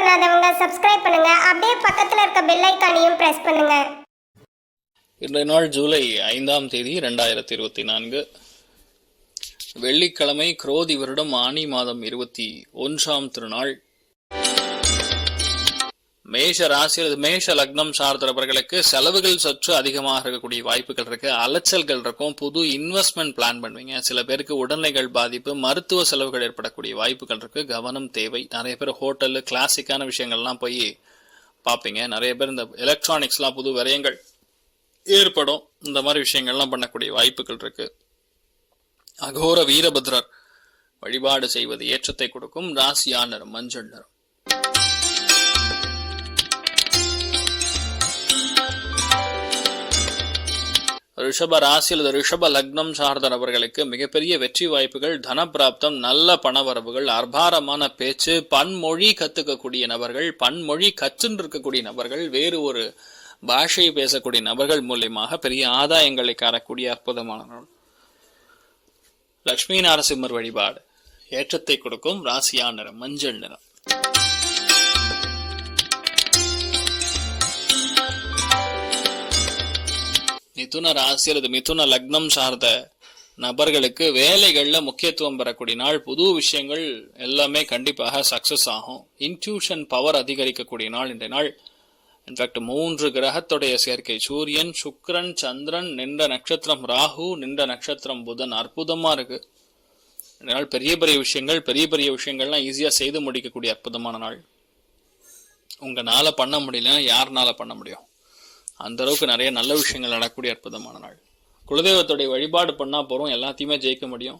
பண்ணாதவங்க சப்ஸ்கிரைப் பண்ணுங்க. அப்படியே பக்கத்துல இருக்க பெல் ஐகானையும் பிரஸ் பண்ணுங்க. இன்றைய நாள் ஜூலை 5ஆம் தேதி 2024 வெள்ளிக்கிழமை, குரோதி வருடம் ஆனி மாதம் 21ஆம் திருநாள். மேஷ ராசியில் மேஷ லக்னம் சார்ந்தவர்களுக்கு செலவுகள் சற்று அதிகமாக இருக்கக்கூடிய வாய்ப்புகள் இருக்கு. அலைச்சல்கள் இருக்கும். புது இன்வெஸ்ட்மெண்ட் பிளான் பண்ணுவீங்க. சில பேருக்கு உடல்நிலைகள் பாதிப்பு, மருத்துவ செலவுகள் ஏற்படக்கூடிய வாய்ப்புகள் இருக்கு. கவனம் தேவை. நிறைய பேர் ஹோட்டலு, கிளாசிக்கான விஷயங்கள்லாம் போய் பார்ப்பீங்க. நிறைய பேர் இந்த எலக்ட்ரானிக்ஸ்லாம் புது விரயங்கள் ஏற்படும். இந்த மாதிரி விஷயங்கள்லாம் பண்ணக்கூடிய வாய்ப்புகள் இருக்கு. அகோர வீரபத்ரர் வழிபாடு செய்வது ஏற்றத்தை கொடுக்கும். ராசியா நிறம் மஞ்சள் நிறம். ரிஷப ராசி அல்லது ரிஷப லக்னம் சார்ந்த நபர்களுக்கு மிகப்பெரிய வெற்றி வாய்ப்புகள், தனப்பிராப்தம், நல்ல பணவரவுகள், அபாரமான பேச்சு, பன்மொழி கத்துக்கக்கூடிய நபர்கள், பன்மொழி கற்றுன்னு இருக்கக்கூடிய நபர்கள், வேறு ஒரு பாஷையை பேசக்கூடிய நபர்கள் மூலியமாக பெரிய ஆதாயங்களை காணக்கூடிய அற்புதமான நாள். லட்சுமி நரசிம்மர் வழிபாடு ஏற்றத்தை கொடுக்கும். ராசியா நிறம் மஞ்சள் நிறம். மிதுன ராசி அல்லது மிதுன லக்னம் சார்ந்த நபர்களுக்கு வேலைகள்ல முக்கியத்துவம் பெறக்கூடிய நாள். புது விஷயங்கள் எல்லாமே கண்டிப்பாக சக்சஸ் ஆகும். இன்ட்யூஷன் பவர் அதிகரிக்கக்கூடிய நாள் இன்றைய நாள். இன்ஃபேக்ட் 3 கிரகத்துடைய சேர்க்கை, சூரியன், சுக்கிரன், சந்திரன், நின்ற நட்சத்திரம் ராகு, நின்ற நட்சத்திரம் புதன், அற்புதமா இருக்கு. இந்த நாள் பெரிய பெரிய விஷயங்கள்லாம் ஈஸியா செய்து முடிக்கக்கூடிய அற்புதமான நாள். உங்களால பண்ண முடியலன்னா யாருனால பண்ண முடியும்? அந்த அளவுக்கு நிறைய நல்ல விஷயங்கள் நடக்கக்கூடிய அற்புதமான நாள். குலதெய்வத்துடைய வழிபாடு பண்ணா போறோம், எல்லாத்தையுமே ஜெயிக்க முடியும்.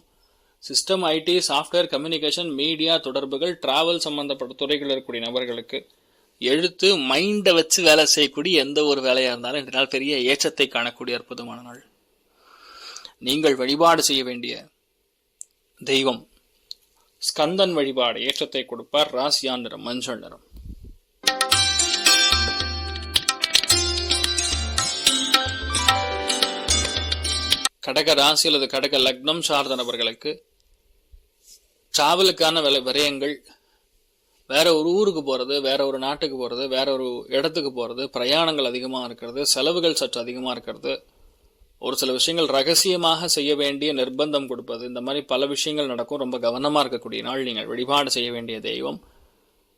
System, IT, software, communication, media, தொடர்புகள், டிராவல் சம்பந்தப்பட்ட துறைகள் இருக்கக்கூடிய நபர்களுக்கு, எழுத்து, மைண்டை வச்சு வேலை செய்யக்கூடிய எந்த ஒரு வேலையா இருந்தாலும் இந்த நாள் பெரிய ஏற்றத்தை காணக்கூடிய அற்புதமான நாள். நீங்கள் வழிபாடு செய்ய வேண்டிய தெய்வம் ஸ்கந்தன் வழிபாடு ஏற்றத்தை கொடுப்பார். ராசியா நிறம் மஞ்சள் நிறம். கடக ராசி அல்லது கடக லக்னம் சார்ந்த நபர்களுக்கு டிராவலுக்கான விரயங்கள், வேற ஒரு ஊருக்கு போறது, வேற ஒரு நாட்டுக்கு போறது, வேற ஒரு இடத்துக்கு போறது, பிரயாணங்கள் அதிகமா இருக்கிறது, செலவுகள் சற்று அதிகமா இருக்கிறது, ஒரு சில விஷயங்கள் ரகசியமாக செய்ய வேண்டிய நிர்பந்தம் கொடுப்பது, இந்த மாதிரி பல விஷயங்கள் நடக்கும். ரொம்ப கவனமா இருக்கக்கூடிய நாள். நீங்கள் வழிபாடு செய்ய வேண்டிய தெய்வம்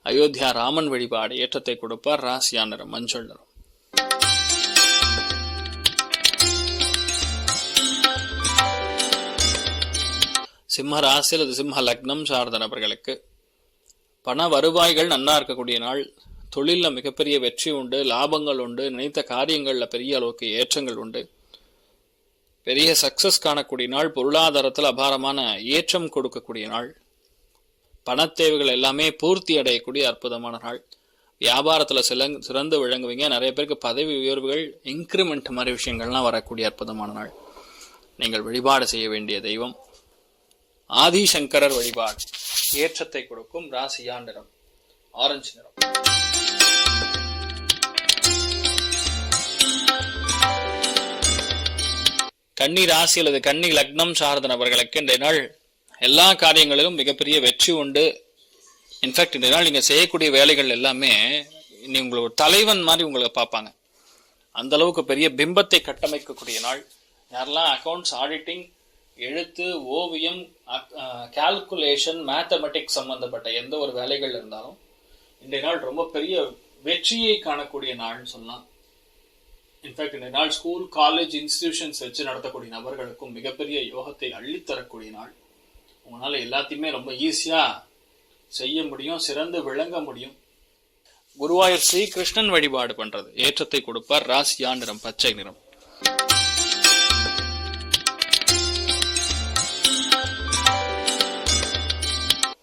அயோத்தியா ராமன் வழிபாடு ஏற்றத்தை கொடுப்பார். ராசியா நிறம் மஞ்சள் நிறம். சிம்ம ராசி அல்லது சிம்ம லக்னம் சார்ந்த நபர்களுக்கு பண வருவாய்கள் நன்னா இருக்கக்கூடிய நாள். தொழிலில் மிகப்பெரிய வெற்றி உண்டு, லாபங்கள் உண்டு, நினைத்த காரியங்களில் பெரிய அளவுக்கு ஏற்றங்கள் உண்டு, பெரிய சக்சஸ் காணக்கூடிய நாள். பொருளாதாரத்தில் அபாரமான ஏற்றம் கொடுக்கக்கூடிய நாள். பணத்தேவைகள் எல்லாமே பூர்த்தி அடையக்கூடிய அற்புதமான நாள். வியாபாரத்தில் சிறந்து விளங்குவீங்க. நிறைய பேருக்கு பதவி உயர்வுகள், இன்க்ரிமெண்ட் மாதிரி விஷயங்கள்லாம் வரக்கூடிய அற்புதமான நாள். நீங்கள் வழிபாடு செய்ய வேண்டிய தெய்வம் ஆதிசங்கரர் வழிபாடு ஏற்றத்தை கொடுக்கும். ராசியா நிறம் ஆரஞ்சு நிறம். கன்னி ராசி அல்லது கன்னி லக்னம் சார்ந்த நபர்களுக்கு இன்றைய நாள் எல்லா காரியங்களிலும் மிகப்பெரிய வெற்றி உண்டு. இன்ஃபேக்ட் இன்றைய நாள் நீங்க செய்யக்கூடிய வேலைகள் எல்லாமே உங்களுக்கு ஒரு தலைவன் மாதிரி உங்களை பார்ப்பாங்க. அந்த அளவுக்கு பெரிய பிம்பத்தை கட்டமைக்கக்கூடிய நாள். யாரெல்லாம் அக்கௌண்ட்ஸ், ஆடிட்டிங், எழுத்து, ஓவியம், கால்குலேஷன், மேத்தமெட்டிக்ஸ் சம்பந்தப்பட்ட எந்த ஒரு வேலைகள் இருந்தாலும் இன்றைய நாள் ரொம்ப பெரிய வெற்றியை காணக்கூடிய நாள்னு சொல்லலாம். இன்ஃபேக்ட் இந்த நாள் ஸ்கூல், காலேஜ், இன்ஸ்டிடியூஷன்ஸ் வச்சு நடத்தக்கூடிய நபர்களுக்கும் மிகப்பெரிய யோகத்தை அள்ளித்தரக்கூடிய நாள். உங்களால எல்லாத்தையுமே ரொம்ப ஈஸியா செய்ய முடியும், சிறந்து விளங்க முடியும். குருவாயூர் ஸ்ரீ கிருஷ்ணன் வழிபாடு பண்றது ஏற்றத்தை கொடுப்பார். ராசியா நிறம் பச்சை நிறம்.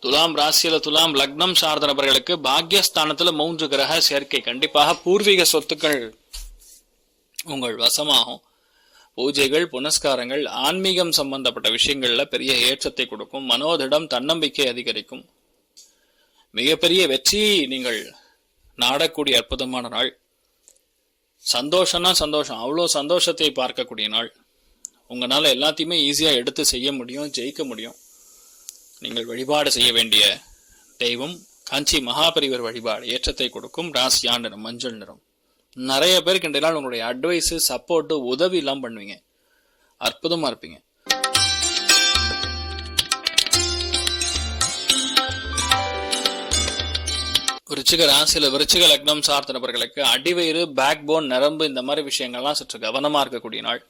துலாம் ராசியில துலாம் லக்னம் சார்ந்த நபர்களுக்கு பாக்யஸ்தானத்துல 3 கிரக சேர்க்கை. கண்டிப்பாக பூர்வீக சொத்துக்கள் உங்கள் வசமாகும். பூஜைகள், புனஸ்காரங்கள், ஆன்மீகம் சம்பந்தப்பட்ட விஷயங்கள்ல பெரிய ஏற்றத்தை கொடுக்கும். மனோதிடம், தன்னம்பிக்கை அதிகரிக்கும். மிகப்பெரிய வெற்றியை நீங்கள் நாடக்கூடிய அற்புதமான நாள். சந்தோஷம்னா சந்தோஷம், அவ்வளோ சந்தோஷத்தை பார்க்கக்கூடிய நாள். உங்களால எல்லாத்தையுமே ஈஸியா எடுத்து செய்ய முடியும், ஜெயிக்க முடியும். நீங்கள் வழிபாடு செய்ய வேண்டிய தெய்வம் காஞ்சி மகாபரிவர் வழிபாடு ஏற்றத்தை கொடுக்கும். ராசியா நிறம் மஞ்சள் நிறம். நிறைய பேருக்கு இன்றைய நாள் உங்களுடைய அட்வைஸ், சப்போர்ட், உதவி எல்லாம் பண்ணுவீங்க. அற்புதமா இருப்பீங்க. விருச்சிக ராசியில விருச்சிக லக்னம் சார்ந்த நபர்களுக்கு அடிவயிறு, பேக் போன், நரம்பு இந்த மாதிரி விஷயங்கள்லாம் சற்று கவனமா இருக்கக்கூடிய நாள்.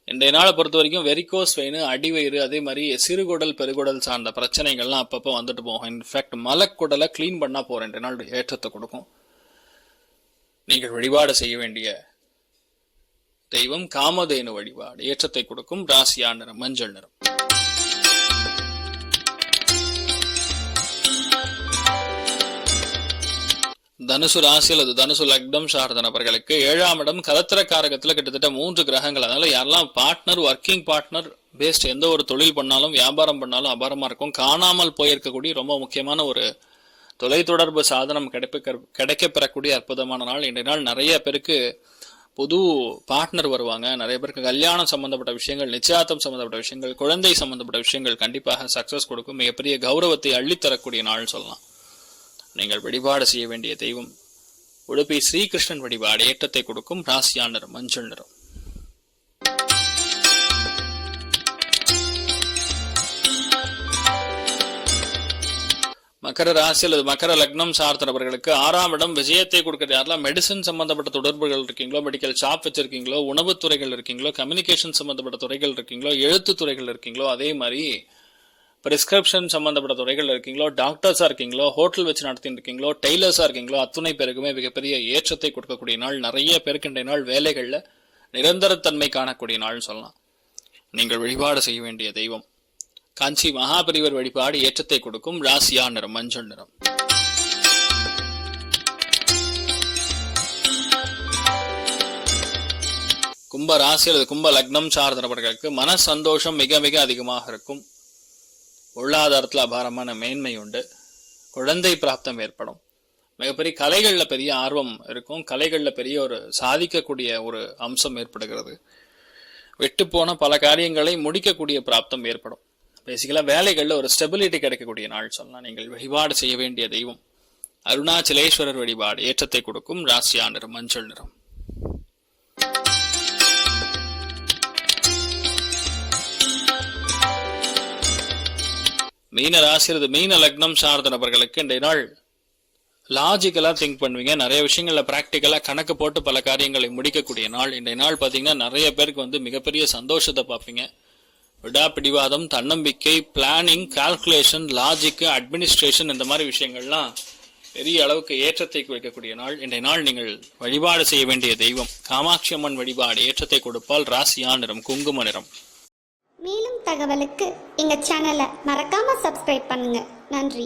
இன்றைய நாளை பொறுத்த வரைக்கும் வெரிகோஸ் வெயின், அடிவயிறு, அதே மாதிரி சிறுகுடல் பெருகுடல் சார்ந்த பிரச்சனைகள்லாம் அப்பப்போ வந்துட்டு போகும். இன்ஃபேக்ட் மலக்குடலை கிளீன் பண்ணா போற இன்றைய நாள் ஏற்றத்தை கொடுக்கும். நீங்கள் வழிபாடு செய்ய வேண்டிய தெய்வம் காமதேனு வழிபாடு ஏற்றத்தை கொடுக்கும். ராசியா நிறம் மஞ்சள் நிறம். தனுசு ராசி அல்லது தனுசு லக்னம் சார்ந்த நபர்களுக்கு 7ஆம் இடம் கலத்திரக்காரகத்துல கிட்டத்தட்ட 3 கிரகங்கள். அதனால யாரெல்லாம் பார்ட்னர், ஒர்க்கிங் பார்ட்னர் பேஸ்ட் எந்த ஒரு தொழில் பண்ணாலும் வியாபாரம் பண்ணாலும் அபாரமா இருக்கும். காணாமல் போயிருக்கக்கூடிய ரொம்ப முக்கியமான ஒரு தொலைத்தொடர்பு சாதனம் கிடைக்கப்பெறக்கூடிய அற்புதமான நாள். இன்றைய நாள் நிறைய பேருக்கு புது பார்ட்னர் வருவாங்க. நிறைய பேருக்கு கல்யாணம் சம்பந்தப்பட்ட விஷயங்கள், நிச்சயார்த்தம் சம்பந்தப்பட்ட விஷயங்கள், குழந்தை சம்பந்தப்பட்ட விஷயங்கள் கண்டிப்பாக சக்சஸ் கொடுக்கும். மிகப்பெரிய கௌரவத்தை அள்ளித்தரக்கூடிய நாள் சொல்லலாம். நீங்கள் வழிபாடு செய்ய வேண்டிய தெய்வம் உடுப்பி ஸ்ரீகிருஷ்ணன் வழிபாடு ஏற்றத்தை கொடுக்கும். ராசியா நிறம் மஞ்சள் நிறம். மகர ராசி அல்லது மகர லக்னம் சார்ந்த நபர்களுக்கு 6ஆம் இடம் விஜயத்தை கொடுக்கிறது. யாரெல்லாம் மெடிசன் சம்பந்தப்பட்ட தொடர்புகள் இருக்கீங்களோ, மெடிக்கல் ஷாப் வச்சிருக்கீங்களோ, உணவுத்துறைகள் இருக்கீங்களோ, கம்யூனிகேஷன் சம்பந்தப்பட்ட துறைகள் இருக்கீங்களோ, எழுத்து துறைகள் இருக்கீங்களோ, அதே மாதிரி பிரிஸ்கிரிப்ஷன் சம்பந்தப்பட்ட துறைகள் இருக்கீங்களோ, டாக்டர்ஸா இருக்கீங்களோ, ஹோட்டல் வச்சு நடத்திட்டு இருக்கீங்களோ, டெய்லர்ஸா இருக்கீங்களோ, அத்துணை பேருக்குமே மிகப்பெரிய ஏற்றத்தை கொடுக்கக்கூடிய நாள். நிறைய பேருக்கு இன்றைய நாள் வேலைகள்ல நிரந்தரத்தன்மை காணக்கூடிய நாள் சொல்லலாம். நீங்கள் வழிபாடு செய்ய வேண்டிய தெய்வம் காஞ்சி மகாபரிவர் வழிபாடு ஏற்றத்தை கொடுக்கும். ராசியா நிறம் மஞ்சள் நிறம். கும்ப ராசி அல்லது கும்ப லக்னம் சார்ந்த நபர்களுக்கு மன சந்தோஷம் மிக மிக அதிகமாக இருக்கும். பொருளாதாரத்தில் அபாரமான மேன்மை உண்டு. குழந்தை பிராப்தம் ஏற்படும். மிகப்பெரிய கலைகள்ல பெரிய ஆர்வம் இருக்கும். கலைகள்ல பெரிய ஒரு சாதிக்கக்கூடிய ஒரு அம்சம் ஏற்படுகிறது. விட்டு போன பல காரியங்களை முடிக்கக்கூடிய பிராப்தம் ஏற்படும். பேசிக்கலா வேலைகள்ல ஒரு ஸ்டெபிலிட்டி கிடைக்கக்கூடிய நாள் சொல்லலாம். நீங்கள் வழிபாடு செய்ய வேண்டிய தெய்வம் அருணாச்சலேஸ்வரர் வழிபாடு ஏற்றத்தை கொடுக்கும். ராசியா நிறம் மஞ்சள் நிறம். மீன ராசி மீன லக்னம் சார்ந்த நபர்களுக்கு இன்றைய நாள் லாஜிக்கலா திங்க் பண்ணுவீங்க. நிறைய விஷயங்கள்ல பிராக்டிக்கலா கணக்கு போட்டு பல காரியங்களை முடிக்கக்கூடிய நாள். இன்றைய நாள் பாத்தீங்கன்னா நிறைய பேருக்கு மிகப்பெரிய சந்தோஷத்தை பார்ப்பீங்க. விடாப்பிடிவாதம், தன்னம்பிக்கை, பிளானிங், கால்குலேஷன், லாஜிக், அட்மினிஸ்ட்ரேஷன் இந்த மாதிரி விஷயங்கள்லாம் பெரிய அளவுக்கு ஏற்றத்தை வைக்கக்கூடிய நாள். இன்றைய நாள் நீங்கள் வழிபாடு செய்ய வேண்டிய தெய்வம் காமாட்சி அம்மன் வழிபாடு ஏற்றத்தை கொடுப்பால். ராசியா நிறம் குங்கும நிறம். மேலும் தகவலுக்கு எங்க சேனலை மறக்காம சப்ஸ்கிரைப் பண்ணுங்க. நன்றி.